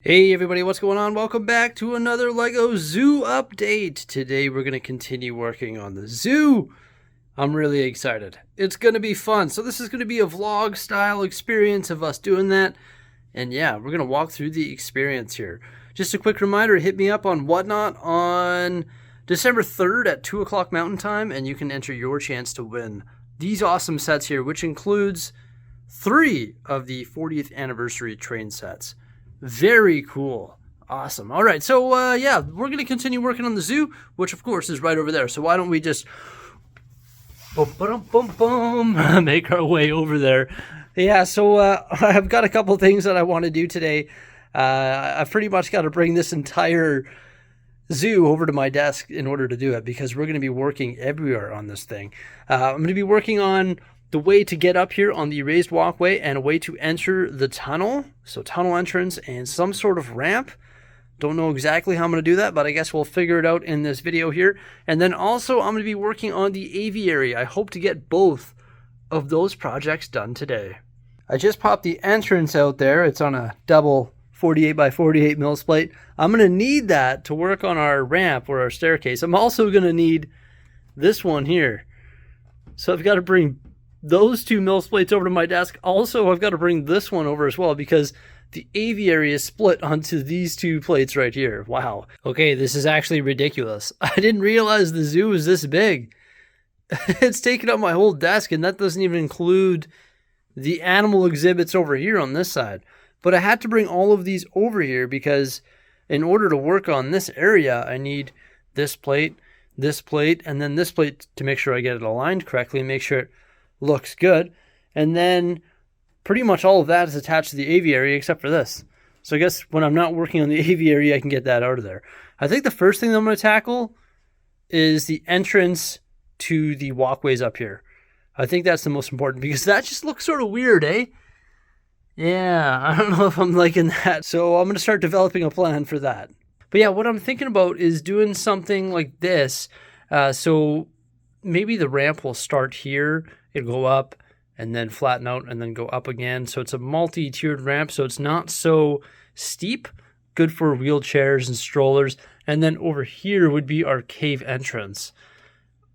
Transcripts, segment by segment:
Hey everybody, what's going on? Welcome back to another LEGO Zoo update. Today we're going to continue working on the zoo. I'm really excited. It's going to be fun. So this is going to be a vlog style experience of us doing that. And yeah, we're going to walk through the experience here. Just a quick reminder, hit me up on Whatnot on December 3rd at 2 o'clock Mountain Time, and you can enter your chance to win these awesome sets here, which includes 3 of the 40th anniversary train sets. Very cool. Awesome. All right, so yeah, we're going to continue working on the zoo, which of course is right over there. So why don't we just make our way over there. Yeah, so I've got a couple things that I want to do today. I've pretty much got to bring this entire zoo over to my desk in order to do it, because we're going to be working everywhere on this thing. I'm going to be working on the way to get up here on the raised walkway and a way to enter the tunnel. So tunnel entrance and some sort of ramp. Don't know exactly how I'm going to do that, but I guess we'll figure it out in this video here. And then also I'm going to be working on the aviary. I hope to get both of those projects done today. I just popped the entrance out there. It's on a double 48 by 48 mil plate. I'm going to need that to work on our ramp or our staircase. I'm also going to need this one here. So I've got to bring those 2 mil plates over to my desk. Also, I've got to bring this one over as well, because the aviary is split onto these 2 plates right here. Wow. Okay, this is actually ridiculous. I didn't realize the zoo was this big. It's taking up my whole desk, and that doesn't even include the animal exhibits over here on this side. But I had to bring all of these over here because in order to work on this area, I need this plate, and then this plate to make sure I get it aligned correctly and make sure it looks good. And then pretty much all of that is attached to the aviary except for this. So I guess when I'm not working on the aviary, I can get that out of there. I think the first thing that I'm going to tackle is the entrance to the walkways up here. I think that's the most important, because that just looks sort of weird, eh? Yeah, I don't know if I'm liking that. So I'm going to start developing a plan for that. But yeah, what I'm thinking about is doing something like this. So maybe the ramp will start here. It'll go up and then flatten out and then go up again. So it's a multi-tiered ramp, so it's not so steep. Good for wheelchairs and strollers. And then over here would be our cave entrance.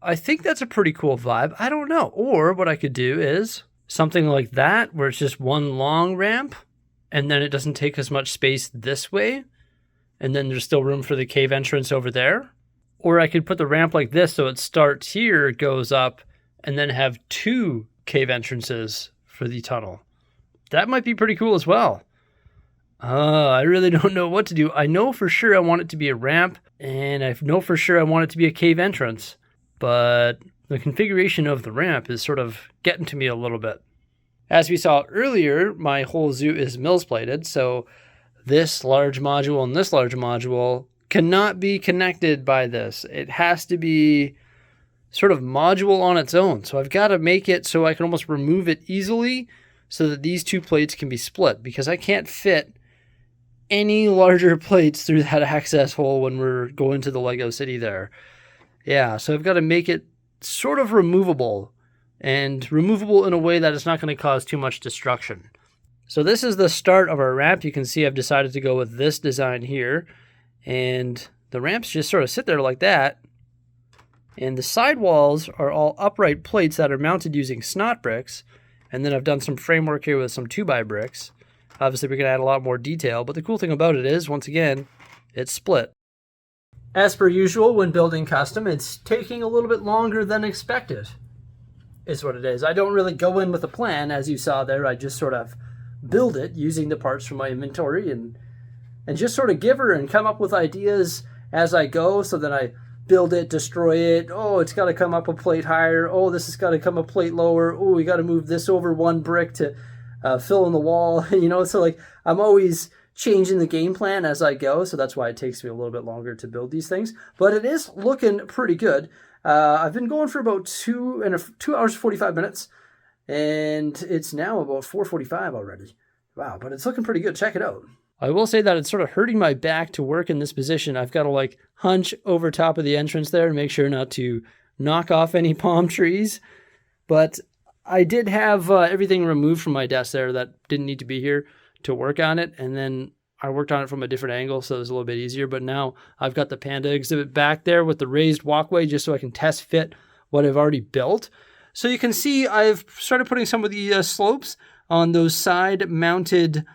I think that's a pretty cool vibe. I don't know. Or what I could do is something like that, where it's just one long ramp and then it doesn't take as much space this way. And then there's still room for the cave entrance over there. Or I could put the ramp like this, so it starts here, goes up, and then have 2 cave entrances for the tunnel. That might be pretty cool as well. I really don't know what to do. I know for sure I want it to be a ramp, and I know for sure I want it to be a cave entrance. But the configuration of the ramp is sort of getting to me a little bit. As we saw earlier, my whole zoo is mills plated, so this large module and this large module cannot be connected by this. It has to be sort of module on its own. So I've got to make it so I can almost remove it easily so that these 2 plates can be split, because I can't fit any larger plates through that access hole when we're going to the Lego City there. Yeah, so I've got to make it sort of removable, and removable in a way that it's not going to cause too much destruction. So this is the start of our ramp. You can see I've decided to go with this design here. And the ramps just sort of sit there like that. And the side walls are all upright plates that are mounted using snot bricks. And then I've done some framework here with some 2x bricks. Obviously, we can add a lot more detail. But the cool thing about it is, once again, it's split. As per usual, when building custom, it's taking a little bit longer than expected, is what it is. I don't really go in with a plan, as you saw there. I just sort of build it using the parts from my inventory and just sort of give her and come up with ideas as I go. So then I build it, destroy it. Oh, it's got to come up a plate higher. Oh, this has got to come a plate lower. Oh, we got to move this over 1 brick to fill in the wall. So like I'm always changing the game plan as I go. So that's why it takes me a little bit longer to build these things. But it is looking pretty good. I've been going for about 2 hours 45 minutes. And it's now about 4:45 already. Wow, but it's looking pretty good. Check it out. I will say that it's sort of hurting my back to work in this position. I've got to like hunch over top of the entrance there and make sure not to knock off any palm trees. But I did have everything removed from my desk there that didn't need to be here to work on it. And then I worked on it from a different angle, so it was a little bit easier. But now I've got the Panda exhibit back there with the raised walkway just so I can test fit what I've already built. So you can see I've started putting some of the slopes on those side-mounted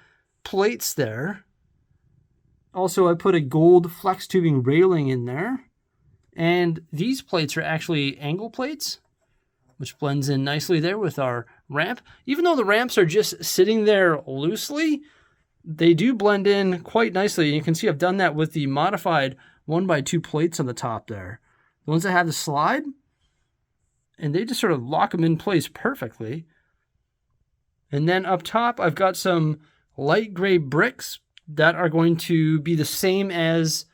plates there. Also, I put a gold flex tubing railing in there. And these plates are actually angle plates, which blends in nicely there with our ramp. Even though the ramps are just sitting there loosely, they do blend in quite nicely. And you can see I've done that with the modified 1x2 plates on the top there. The ones that have the slide, and they just sort of lock them in place perfectly. And then up top, I've got some light gray bricks that are going to be the same as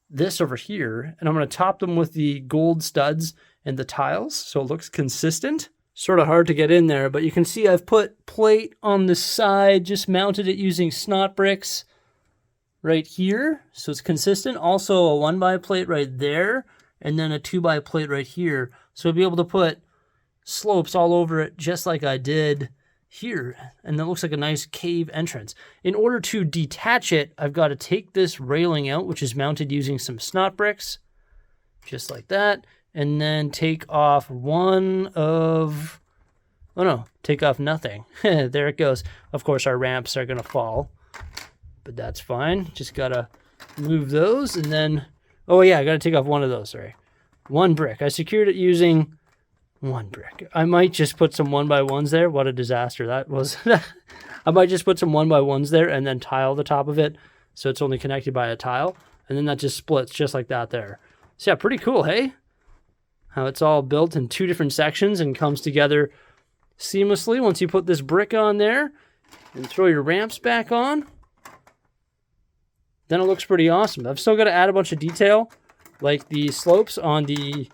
this over here. And I'm going to top them with the gold studs and the tiles so it looks consistent. Sort of hard to get in there, but you can see I've put plate on the side, just mounted it using snot bricks right here. So it's consistent. Also a 1x plate right there, and then a 2x plate right here. So we'll be able to put slopes all over it just like I did here. And that looks like a nice cave entrance. In order to detach it, I've got to take this railing out, which is mounted using some snot bricks, just like that. And then take off take off nothing. There it goes. Of course, our ramps are going to fall, but that's fine. Just got to move those. And then, oh yeah, I got to take off one of those, sorry. One brick. I secured it using one brick. I might just put some 1x1s there. What a disaster that was. I might just put some 1x1s there and then tile the top of it so it's only connected by a tile. And then that just splits just like that there. So yeah, pretty cool, hey? How it's all built in two different sections and comes together seamlessly once you put this brick on there and throw your ramps back on. Then it looks pretty awesome. I've still got to add a bunch of detail, like the slopes on the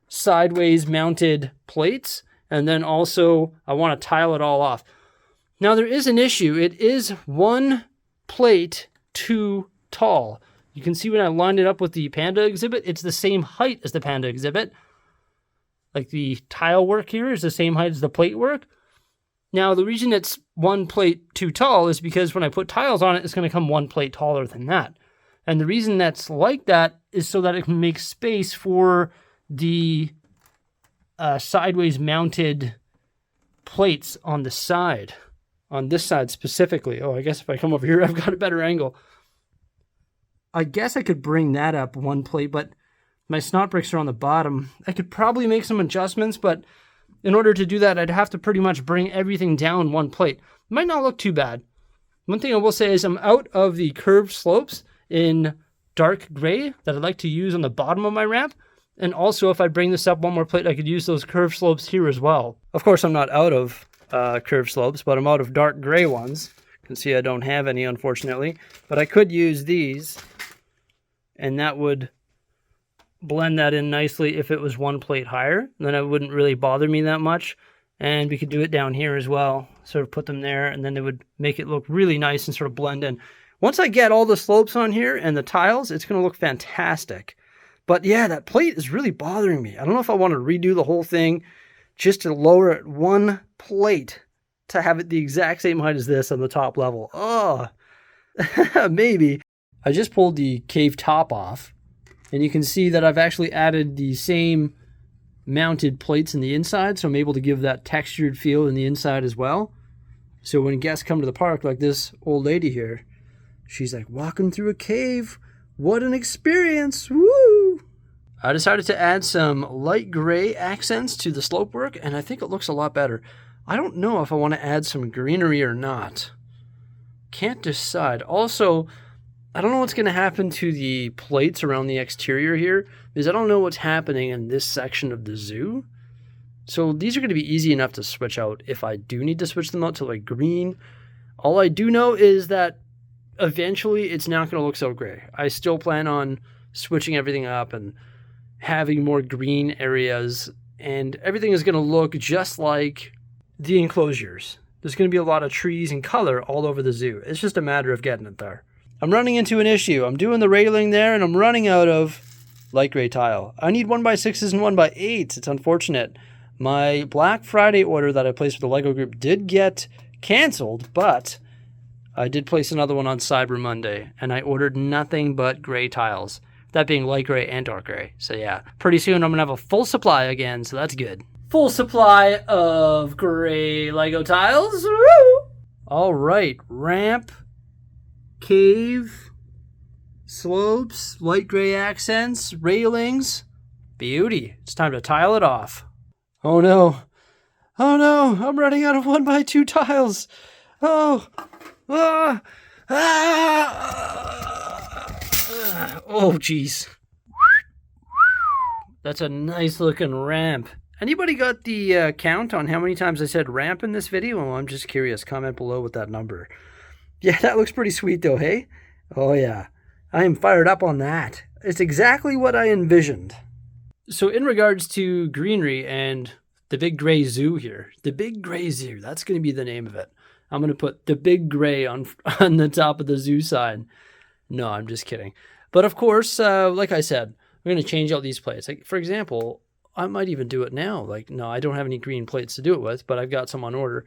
sideways mounted plates, and then also I want to tile it all off. Now there is an issue. It is one plate too tall. You can see when I lined it up with the Panda exhibit, it's the same height as the Panda exhibit. Like the tile work here is the same height as the plate work. Now, the reason it's one plate too tall is because when I put tiles on it, it's going to come one plate taller than that. And the reason that's like that is so that it can make space for the sideways mounted plates on the side. On this side specifically. Oh, I guess if I come over here, I've got a better angle. I guess I could bring that up one plate, but my snot bricks are on the bottom. I could probably make some adjustments, but in order to do that, I'd have to pretty much bring everything down one plate. It might not look too bad. One thing I will say is I'm out of the curved slopes in dark gray that I'd like to use on the bottom of my ramp. And also, if I bring this up one more plate, I could use those curved slopes here as well. Of course, I'm not out of curved slopes, but I'm out of dark gray ones. You can see I don't have any, unfortunately. But I could use these, and that would blend that in nicely if it was one plate higher. Then it wouldn't really bother me that much. And we could do it down here as well. Sort of put them there, and then they would make it look really nice and sort of blend in. Once I get all the slopes on here and the tiles, it's going to look fantastic. But yeah, that plate is really bothering me. I don't know if I want to redo the whole thing just to lower it one plate to have it the exact same height as this on the top level. Oh, maybe. I just pulled the cave top off. And you can see that I've actually added the same mounted plates in the inside, so I'm able to give that textured feel in the inside as well. So when guests come to the park, like this old lady here, she's like, walking through a cave. What an experience. Woo! I decided to add some light gray accents to the slope work, and I think it looks a lot better. I don't know if I want to add some greenery or not. Can't decide. Also, I don't know what's going to happen to the plates around the exterior here, because I don't know what's happening in this section of the zoo. So these are going to be easy enough to switch out if I do need to switch them out to like green. All I do know is that eventually it's not going to look so gray. I still plan on switching everything up and having more green areas, and everything is going to look just like the enclosures. There's going to be a lot of trees and color all over the zoo. It's just a matter of getting it there. I'm running into an issue. I'm doing the railing there, and I'm running out of light gray tile. I need 1x6s and 1x8s. It's unfortunate. My Black Friday order that I placed with the LEGO group did get canceled, but I did place another one on Cyber Monday, and I ordered nothing but gray tiles. That being light gray and dark gray. So yeah, pretty soon I'm going to have a full supply again, so that's good. Full supply of gray Lego tiles. Woo! All right, ramp, cave, slopes, light gray accents, railings. Beauty. It's time to tile it off. Oh no. Oh no, I'm running out of 1x2 tiles. Oh. Ah. Ah. Oh, jeez. That's a nice looking ramp. Anybody got the count on how many times I said ramp in this video? Well, I'm just curious. Comment below with that number. Yeah, that looks pretty sweet though, hey? Oh yeah. I am fired up on that. It's exactly what I envisioned. So in regards to greenery and the big gray zoo here, the big gray zoo, that's going to be the name of it. I'm going to put the big gray on the top of the zoo sign. No, I'm just kidding. But of course, like I said, we're going to change out these plates. Like, for example, I might even do it now. Like, no, I don't have any green plates to do it with, but I've got some on order.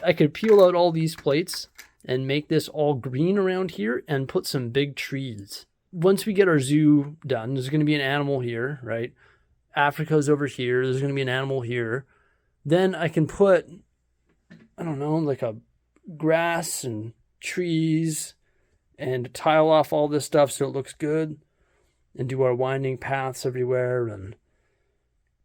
I could peel out all these plates and make this all green around here and put some big trees. Once we get our zoo done, there's going to be an animal here, right? Africa's over here. There's going to be an animal here. Then I can put, I don't know, like a grass and trees and tile off all this stuff so it looks good and do our winding paths everywhere. And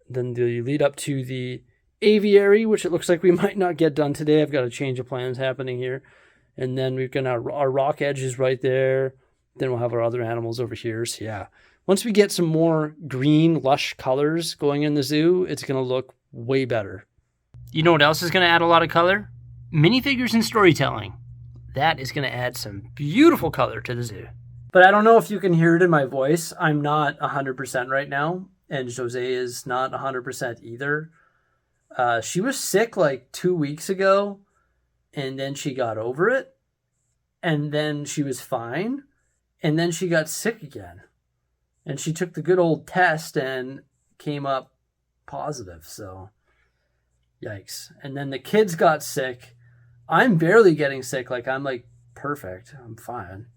then the lead up to the aviary, which it looks like we might not get done today. I've got a change of plans happening here. And then we've got our rock edges right there. Then we'll have our other animals over here. So yeah, once we get some more green, lush colors going in the zoo, it's going to look way better. You know what else is going to add a lot of color? Minifigures and storytelling. That is going to add some beautiful color to the zoo. But I don't know if you can hear it in my voice. I'm not 100% right now. And Jose is not 100% either. She was sick like 2 weeks ago. And then she got over it. And then she was fine. And then she got sick again. And she took the good old test and came up positive. So, yikes. And then the kids got sick. I'm barely getting sick. Like, I'm like perfect. I'm fine.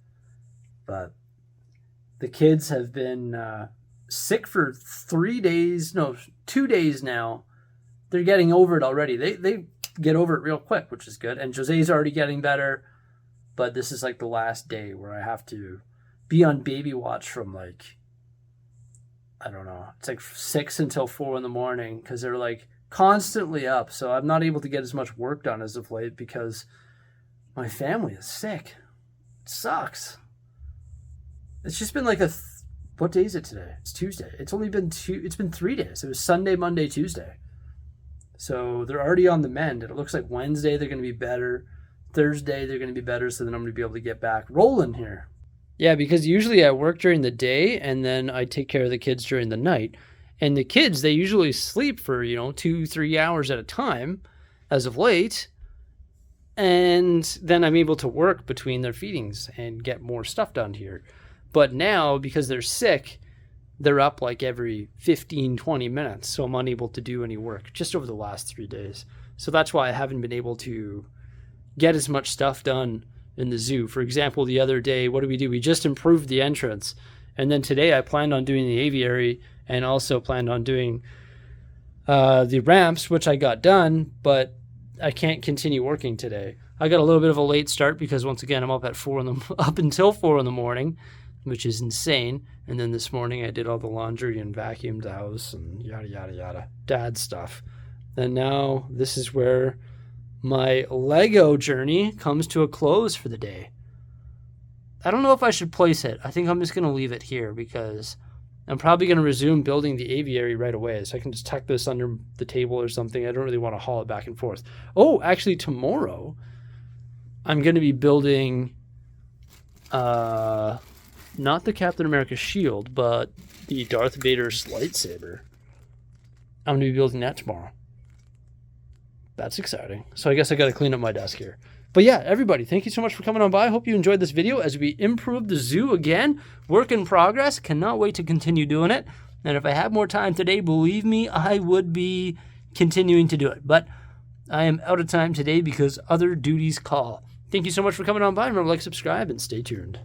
But the kids have been sick for 2 days now. They're getting over it already. They get over it real quick, which is good. And Jose's already getting better. But this is like the last day where I have to be on baby watch from like, I don't know, it's like 6 until 4 in the morning because they're like constantly up. So I'm not able to get as much work done as of late because my family is sick. It sucks. It's just been like what day is it today? It's Tuesday. It's been 3 days. It was Sunday, Monday, Tuesday. So they're already on the mend. It looks like Wednesday they're going to be better. Thursday they're going to be better. So then I'm going to be able to get back rolling here. Yeah, because usually I work during the day and then I take care of the kids during the night. And the kids, they usually sleep for, 2-3 hours at a time as of late. And then I'm able to work between their feedings and get more stuff done here. But now, because they're sick, they're up like every 15-20 minutes. So I'm unable to do any work just over the last 3 days. So that's why I haven't been able to get as much stuff done in the zoo. For example, the other day, what did? We just improved the entrance. And then today I planned on doing the aviary and also planned on doing the ramps, which I got done, but I can't continue working today. I got a little bit of a late start because once again, I'm up at up until 4 in the morning, which is insane. And then this morning I did all the laundry and vacuumed the house and yada, yada, yada, dad stuff. And now this is where my Lego journey comes to a close for the day. I don't know if I should place it. I think I'm just going to leave it here because I'm probably going to resume building the aviary right away. So I can just tuck this under the table or something. I don't really want to haul it back and forth. Oh, actually tomorrow I'm going to be building not the Captain America shield, but the Darth Vader's lightsaber. I'm going to be building that tomorrow. That's exciting. So I guess I got to clean up my desk here. But yeah, everybody, thank you so much for coming on by. Hope you enjoyed this video as we improve the zoo again. Work in progress. Cannot wait to continue doing it. And if I had more time today, believe me, I would be continuing to do it. But I am out of time today because other duties call. Thank you so much for coming on by. Remember, like, subscribe, and stay tuned.